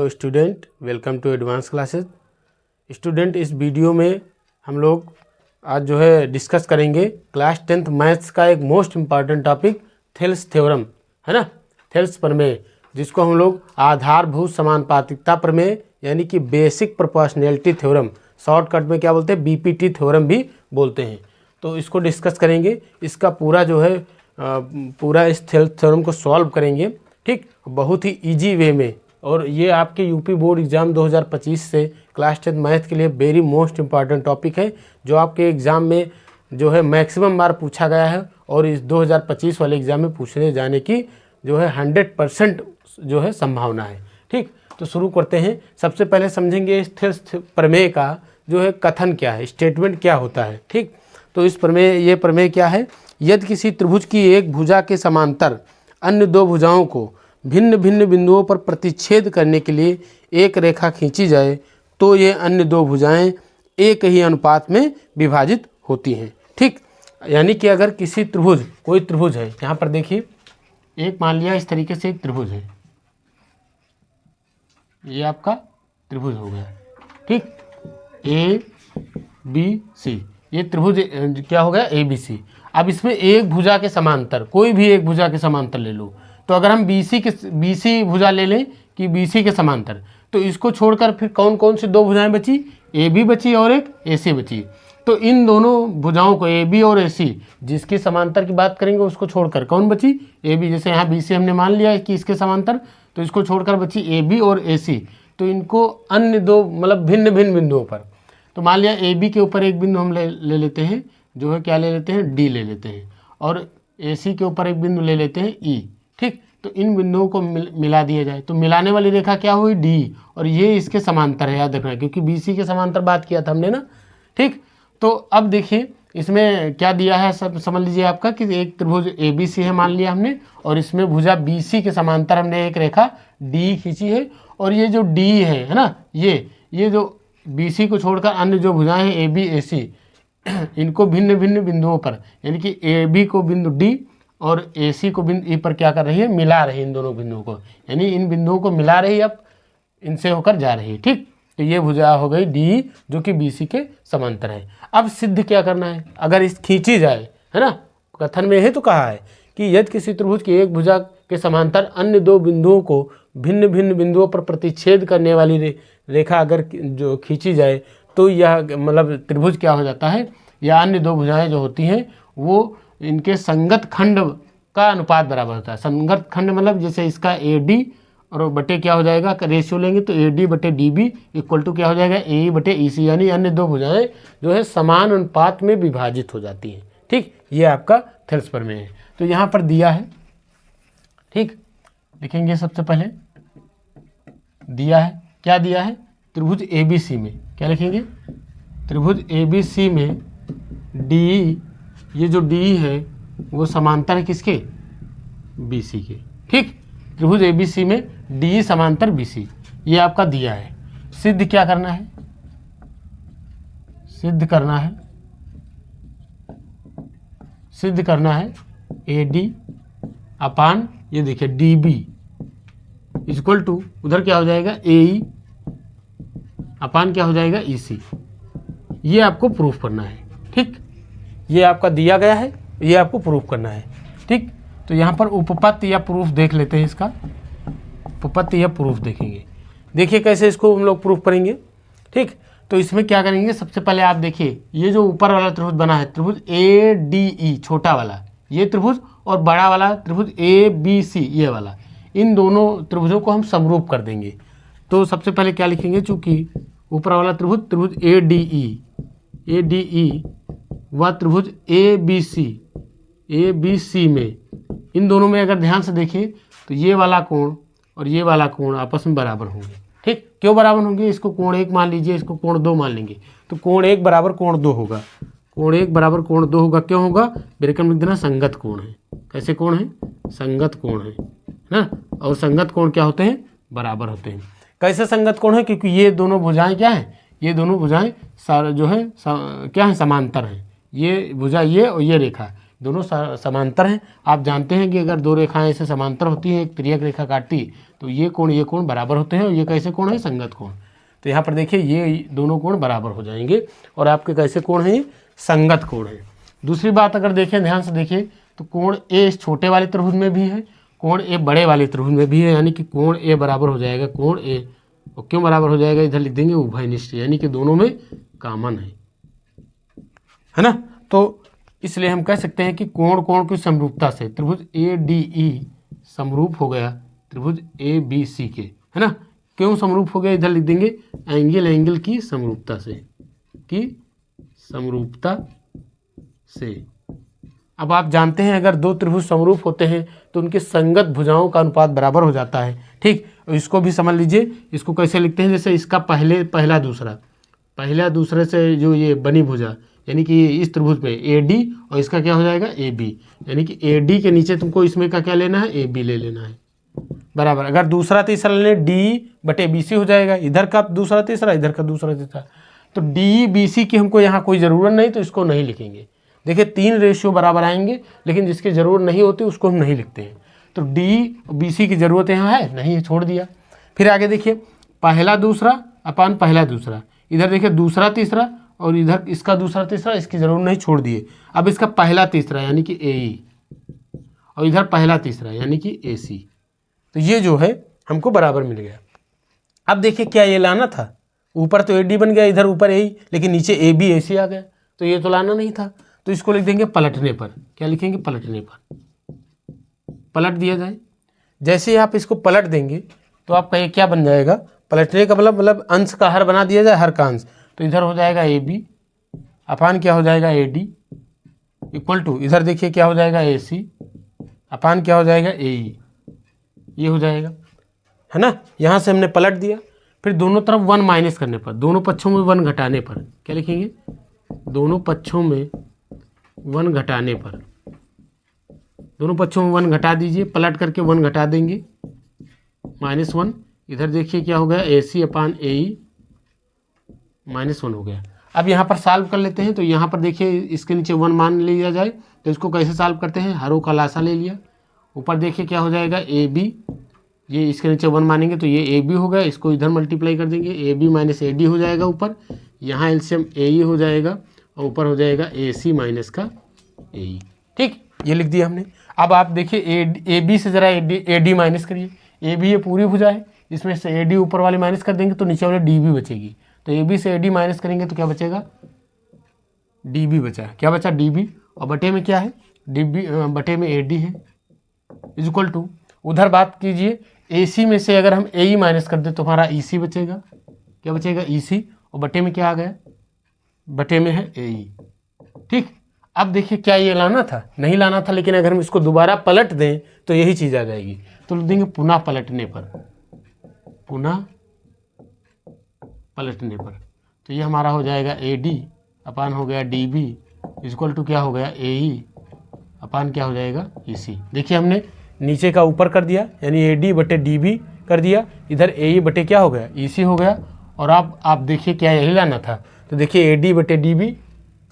Student, welcome to advance classes. Student, इस video में हम लोग आज जो है डिस्कस करेंगे क्लास 10th मैथ्स का एक most important topic Thales theorem, है ना। थेल्स प्रमेय, जिसको हम लोग आधारभूत समानुपातिकता प्रमेय यानी कि बेसिक प्रोपोर्शनैलिटी थ्योरम, शॉर्टकट में क्या बोलते हैं, बीपीटी थ्योरम भी बोलते हैं। तो इसको डिस्कस करेंगे, इसका पूरा जो है पूरा इस थेल्स थ्योरम को सॉल्व करेंगे, ठीक, बहुत ही ईजी वे में। और ये आपके यूपी बोर्ड एग्ज़ाम 2025 से क्लास 10th मैथ के लिए वेरी मोस्ट इम्पॉर्टेंट टॉपिक है, जो आपके एग्ज़ाम में जो है मैक्सिमम बार पूछा गया है और इस 2025 वाले एग्ज़ाम में पूछने जाने की जो है 100% जो है संभावना है। ठीक, तो शुरू करते हैं। सबसे पहले समझेंगे इस थेल्स प्रमेय का जो है कथन क्या है, स्टेटमेंट क्या होता है। ठीक, तो इस प्रमेय, ये प्रमेय क्या है, यदि किसी त्रिभुज की एक भुजा के समांतर अन्य दो भुजाओं को भिन्न भिन्न बिंदुओं पर प्रतिच्छेद करने के लिए एक रेखा खींची जाए तो ये अन्य दो भुजाएं एक ही अनुपात में विभाजित होती हैं। ठीक, यानी कि अगर किसी त्रिभुज, कोई त्रिभुज है, यहाँ पर देखिए, एक मान लिया इस तरीके से एक त्रिभुज है, ये आपका त्रिभुज हो गया। ठीक, ए बी सी, ये त्रिभुज क्या हो गया, ए बी सी। अब इसमें एक भुजा के समांतर, कोई भी एक भुजा के समांतर ले लो, तो अगर हम बीसी भुजा ले लें कि बीसी के समांतर, तो इसको छोड़कर फिर कौन कौन सी दो भुजाएं बची, ए बी बची और एक ए सी बची। तो इन दोनों भुजाओं को, ए बी और ए सी, जिसके समांतर की बात करेंगे उसको छोड़कर कौन बची, ए बी। जैसे यहाँ बी सी हमने मान लिया है कि इसके समांतर, तो इसको छोड़कर बची ए बी और ए सी। तो इनको अन्य दो मतलब भिन्न भिन्न बिंदुओं पर, तो मान लिया ए बी के ऊपर एक बिंदु हम ले लेते हैं, जो है क्या ले लेते हैं, डी ले लेते हैं, और ए सी के ऊपर एक बिंदु ले लेते हैं, ई। ठीक, तो इन बिंदुओं को मिला दिया जाए तो मिलाने वाली रेखा क्या हुई, डी, और ये इसके समांतर है, याद रखना, क्योंकि बी सी के समांतर बात किया था हमने ना। ठीक, तो अब देखिए इसमें क्या दिया है, सब समझ लीजिए आपका कि एक त्रिभुज ए बी सी है मान लिया हमने, और इसमें भुजा बी सी के समांतर हमने एक रेखा डी खींची है, और ये जो डी है ना, ये जो बी सी को छोड़कर अन्य जो भुजाएं हैं ए बी ए सी, इनको भिन्न भिन्न बिंदुओं पर, यानी कि ए बी को बिंदु डी और ए सी को बिंदु ई पर क्या कर रही है, मिला रही है इन दोनों बिंदुओं को, यानी इन बिंदुओं को मिला रही है, अब इनसे होकर जा रही है। ठीक, तो ये भुजा हो गई डी, जो कि बी सी के समांतर है। अब सिद्ध क्या करना है, अगर इस खींची जाए, है ना, कथन में है तो कहा है कि यदि किसी त्रिभुज की एक भुजा के समांतर अन्य दो बिंदुओं को भिन्न भिन्न बिंदुओं पर प्रतिच्छेद करने वाली रेखा अगर जो खींची जाए तो यह मतलब त्रिभुज क्या हो जाता है, या अन्य दो भुजाएं जो होती हैं वो इनके संगत खंड का अनुपात बराबर होता है। संगत खंड मतलब जैसे इसका ए डी और बटे क्या हो जाएगा, रेशियो लेंगे तो ए डी बटे डी बी इक्वल टू क्या हो जाएगा, ए ई बटे ई सी, यानी अन्य दो भुजाएं जो है समान अनुपात में विभाजित हो जाती हैं। ठीक, ये आपका थेल्स प्रमेय है। तो यहाँ पर दिया है, ठीक, लिखेंगे सबसे पहले, दिया है, क्या दिया है, त्रिभुज ए बी सी में क्या लिखेंगे, त्रिभुज ए बी सी में डी, ये जो डी है वो समांतर है किसके, बी सी के। ठीक, त्रिभुज ए बी सी में डी समांतर बी सी, ये आपका दिया है। सिद्ध क्या करना है, सिद्ध करना है ए डी अपान, ये देखिए डी बी इक्वल टू, उधर क्या हो जाएगा, ए ई अपान क्या हो जाएगा, ई सी। ये आपको प्रूफ करना है। ठीक, ये आपका दिया गया है, ये आपको प्रूफ करना है। ठीक, तो यहाँ पर उपपत्ति या प्रूफ देख लेते हैं, इसका उपपत्ति या प्रूफ देखेंगे। देखिए कैसे इसको हम लोग प्रूफ करेंगे। ठीक, तो इसमें क्या करेंगे, सबसे पहले आप देखिए ये जो ऊपर वाला त्रिभुज बना है, त्रिभुज ए डी ई छोटा वाला ये त्रिभुज, और बड़ा वाला त्रिभुज ए बी सी ये वाला, इन दोनों त्रिभुजों को हम समरूप कर देंगे। तो सबसे पहले क्या लिखेंगे, चूँकि ऊपर वाला त्रिभुज ए डी ई व त्रिभुज ए बी सी में, इन दोनों में अगर ध्यान से देखिए तो ये वाला कोण और ये वाला कोण आपस में बराबर होंगे। ठीक, क्यों बराबर होंगे, इसको कोण 1 मान लीजिए, इसको कोण 2 मान लेंगे, तो कोण 1 बराबर कोण 2 होगा, कोण 1 बराबर कोण 2 होगा। क्यों होगा, ब्रैकेट में लिख देना, संगत कोण है। कैसे कोण है, संगत कोण है ना, और संगत कोण क्या होते हैं, बराबर होते हैं। कैसे संगत कोण है, क्योंकि ये दोनों भुजाएं क्या हैं, ये दोनों भुजाएं जो है क्या है, समांतर हैं। ये भुजा ये और ये रेखा दोनों समांतर हैं। आप जानते हैं कि अगर दो रेखाएं ऐसे समांतर होती हैं, एक तिर्यक रेखा काटती, तो ये कोण बराबर होते हैं और ये कैसे कोण है, संगत कोण। तो यहाँ पर देखिए ये दोनों कोण बराबर हो जाएंगे और आपके कैसे कोण हैं, ये संगत कोण है। दूसरी बात अगर देखें, ध्यान से देखिए, तो कोण ए इस छोटे वाले त्रिभुज में भी है, कोण ए बड़े वाले त्रिभुज में भी है, यानी कि कोण ए बराबर हो जाएगा कोण ए। और क्यों बराबर हो जाएगा, इधर लिख देंगे उभयनिष्ठ, यानी कि दोनों में कॉमन है ना। तो इसलिए हम कह सकते हैं कि कोण कोण की समरूपता से त्रिभुज ए डी ई समरूप हो गया त्रिभुज ए बी सी के, है ना। क्यों समरूप हो गया, इधर लिख देंगे एंगल की समरूपता से, अब आप जानते हैं अगर दो त्रिभुज समरूप होते हैं तो उनके संगत भुजाओं का अनुपात बराबर हो जाता है, ठीक। और इसको भी समझ लीजिए, इसको कैसे लिखते हैं, जैसे इसका पहला दूसरे से जो ये बनी भुजा, यानी कि इस त्रिभुज में ए डी और इसका क्या हो जाएगा ए बी, यानी कि ए डी के नीचे तुमको इसमें का क्या लेना है, ए बी ले लेना है, बराबर। अगर दूसरा तीसरा लें डी बटे बी सी हो जाएगा, इधर का दूसरा तीसरा, इधर का दूसरा तीसरा। तो डी बी सी की हमको यहाँ कोई ज़रूरत नहीं, तो इसको नहीं लिखेंगे। देखिए 3 रेशियो बराबर आएंगे, लेकिन जिसकी ज़रूरत नहीं होती उसको हम नहीं लिखते हैं। तो डी बी सी की ज़रूरत यहाँ है नहीं है, छोड़ दिया। फिर आगे देखिए, पहला दूसरा अपान पहला दूसरा, इधर देखिए दूसरा तीसरा और इधर इसका दूसरा तीसरा, इसकी ज़रूरत नहीं, छोड़ दिए। अब इसका पहला तीसरा यानी कि ए ई और इधर पहला तीसरा यानी कि ए सी, तो ये जो है हमको बराबर मिल गया। अब देखिए क्या ये लाना था, ऊपर तो ए डी बन गया, इधर ऊपर ए, लेकिन नीचे ए बी ए सी आ गया, तो ये तो लाना नहीं था। तो इसको लिख देंगे पलटने पर, क्या लिखेंगे, पलटने पर, पलट दिया जाए। जैसे ही आप इसको पलट देंगे तो आपका ये क्या बन जाएगा, पलटने का मतलब अंश का हर बना दिया जाए, हर का अंश। तो इधर हो जाएगा ए बी अपान क्या हो जाएगा ए डी इक्वल टू, इधर देखिए क्या हो जाएगा ए सी अपान क्या हो जाएगा ए ई, ये हो जाएगा, है ना। यहाँ से हमने पलट दिया। फिर दोनों तरफ 1 माइनस करने पर, दोनों पक्षों में 1 घटाने पर क्या लिखेंगे, दोनों पक्षों में 1 घटाने पर, दोनों पक्षों में 1 घटा दीजिए, पलट करके 1 घटा देंगे, -1। इधर देखिए क्या हो गया, ए सी अपान ए ई -1 हो गया। अब यहाँ पर सॉल्व कर लेते हैं। तो यहाँ पर देखिए इसके नीचे 1 मान लिया जाए, तो इसको कैसे सॉल्व करते हैं, हरों का लासा ले लिया, ऊपर देखिए क्या हो जाएगा ए बी, ये इसके नीचे 1 मानेंगे तो ये ए बी हो गया, इसको इधर मल्टीप्लाई कर देंगे, A B minus A D हो जाएगा ऊपर, यहाँ एलसीएम ए ई हो जाएगा और ऊपर हो जाएगा ए सी माइनस का ए ई, ठीक, ये लिख दिया हमने। अब आप देखिए ए बी से ज़रा ए डी माइनस करिए, ए बी ये पूरी भुजा है, इसमें से ए डी ऊपर वाले माइनस कर देंगे तो नीचे वाले डी बी बचेगी। तो ए बी से ए डी माइनस करेंगे तो क्या बचेगा, डी बी बचा, क्या बचा डी बी, और बटे में क्या है, डी बी बटे में ए डी है, इज इक्वल टू, उधर बात कीजिए ए सी में से अगर हम ए ई माइनस कर दें तो हमारा ई सी बचेगा, क्या बचेगा ई सी, और बटे में क्या आ गया, बटे में है ए ई, ठीक। अब देखिए क्या ये लाना था, नहीं लाना था, लेकिन अगर हम इसको दोबारा पलट दें तो यही चीज़ आ जाएगी। तो लिख देंगे पुनः पलटने पर, पुनः पलटने पर, तो ये हमारा हो जाएगा ए डी अपान हो गया डी बी इक्वल टू क्या हो गया ए ई अपान क्या हो जाएगा ई सी। देखिए हमने नीचे का ऊपर कर दिया, यानी ए डी बटे डी बी कर दिया, इधर ए ई बटे क्या हो गया ई सी हो गया। और आप देखिए क्या यही लाना था, तो देखिए ए डी बटे डी बी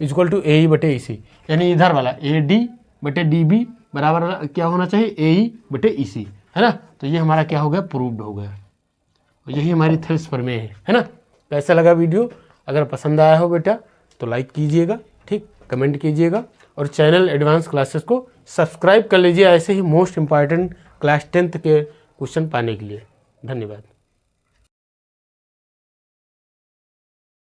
इक्वल टू ए ई बटे ई सी, यानी इधर वाला ए डी बटे डी बी बराबर क्या होना चाहिए ए ई बटे ई सी, है ना। तो ये हमारा क्या हो गया, प्रूव्ड हो गया, और यही हमारी थेल्स प्रमेय है ना। कैसा लगा वीडियो, अगर पसंद आया हो बेटा तो लाइक कीजिएगा, ठीक, कमेंट कीजिएगा, और चैनल एडवांस क्लासेस को सब्सक्राइब कर लीजिए ऐसे ही मोस्ट इंपॉर्टेंट क्लास 10th के क्वेश्चन पाने के लिए। धन्यवाद।